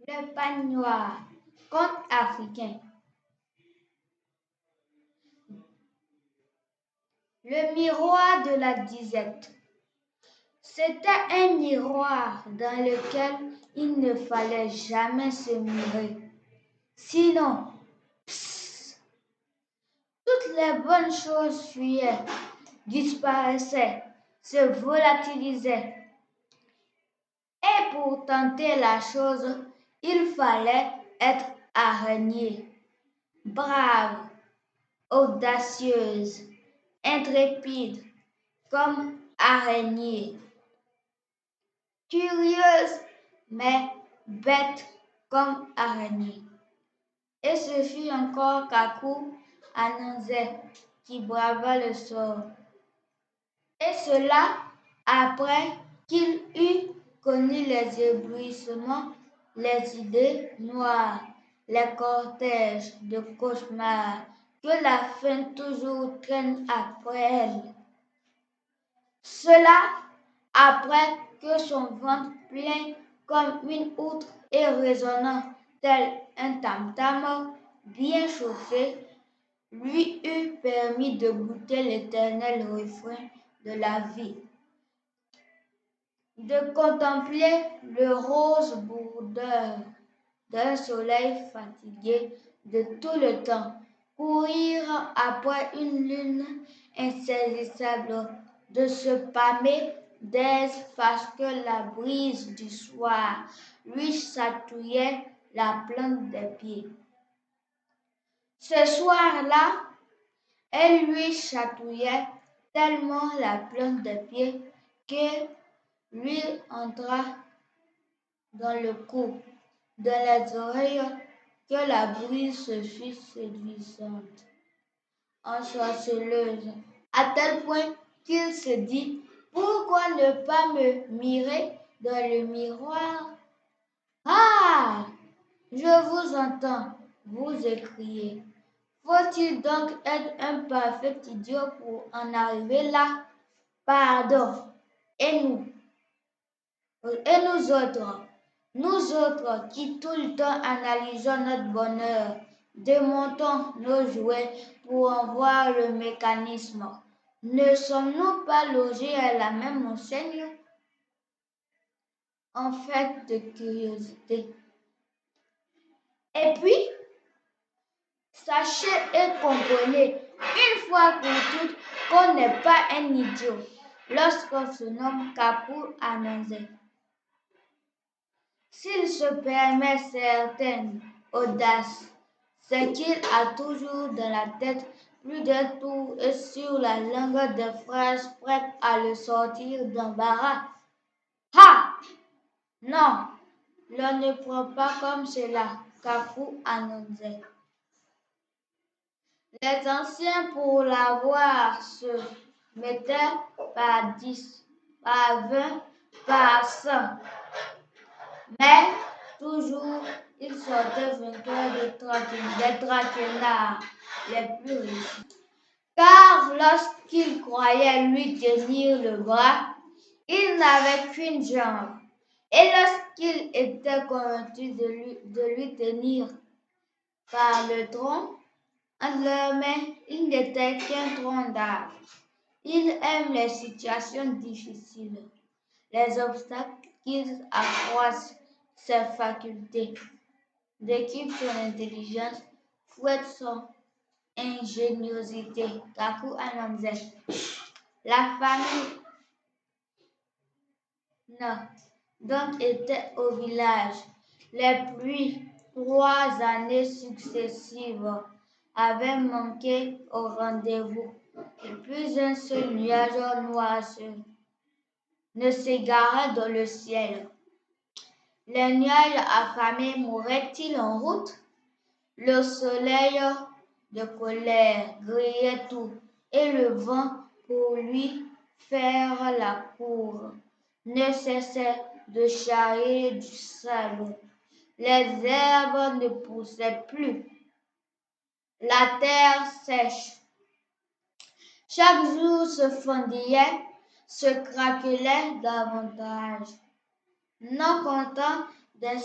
Le pagne noir, conte africain. Le miroir de la disette. C'était un miroir dans lequel il ne fallait jamais se mirer. Sinon, toutes les bonnes choses fuyaient, disparaissaient, se volatilisaient. Et pour tenter la chose, il fallait être araignée, brave, audacieuse, intrépide, comme araignée, curieuse, mais bête comme araignée. Et ce fut encore Kakou Ananzé qui brava le sort. Et cela après qu'il eut connu les éblouissements, les idées noires, les cortèges de cauchemars que la faim toujours traîne après elle. Cela après que son ventre plein comme une outre et résonnant tel un tam-tam bien chauffé lui eût permis de goûter l'éternel refrain de la vie, de contempler le rose bourdeur d'un soleil fatigué de tout le temps, courir après une lune insaisissable, de se pâmer d'aise parce que la brise du soir lui chatouillait la plante des pieds. Ce soir-là, elle lui chatouillait tellement la plante des pieds que lui entra dans le cou, dans les oreilles, que la brise se fit séduisante, ensorceleuse, à tel point qu'il se dit pourquoi ne pas me mirer dans le miroir? Ah! Je vous entends, vous écriez. Faut-il donc être un parfait idiot pour en arriver là? Pardon. Et nous? Et nous autres qui tout le temps analysons notre bonheur, démontons nos jouets pour en voir le mécanisme, ne sommes-nous pas logés à la même enseigne? En fait de curiosité. Et puis, sachez et comprenez une fois pour toutes qu'on n'est pas un idiot lorsqu'on se nomme Kakou Ananzé. S'il se permet certaines audaces, c'est qu'il a toujours dans la tête plus d'un tour et sur la langue des phrases prêtes à le sortir d'embarras. Ha! Non, l'on ne prend pas comme cela, Kakou Ananzé. Les anciens, pour l'avoir, se mettaient par 10, par 20, par 100. Mais toujours, ils sortaient vainqueurs des traquenards les plus riches. Car lorsqu'ils croyaient lui tenir le bras, il n'avait qu'une jambe. Et lorsqu'il était convaincu de lui tenir par le tronc, entre leurs mains, il n'était qu'un tronc d'arbre. Il aime les situations difficiles, les obstacles qui accroissent ses facultés, décuplent son intelligence, fouettent son ingéniosité. Kakou Ananzé. La famille donc était au village. Les pluies, 3 années successives, avaient manqué au rendez-vous, et plus un seul nuage noir ne s'égarait dans le ciel. Les nuages affamés mouraient-ils en route? Le soleil de colère grillait tout, et le vent, pour lui faire la cour, ne cessait de charrier du sable. Les herbes ne poussaient plus, la terre sèche. Chaque jour se fendillait, se craquelait davantage, non content d'un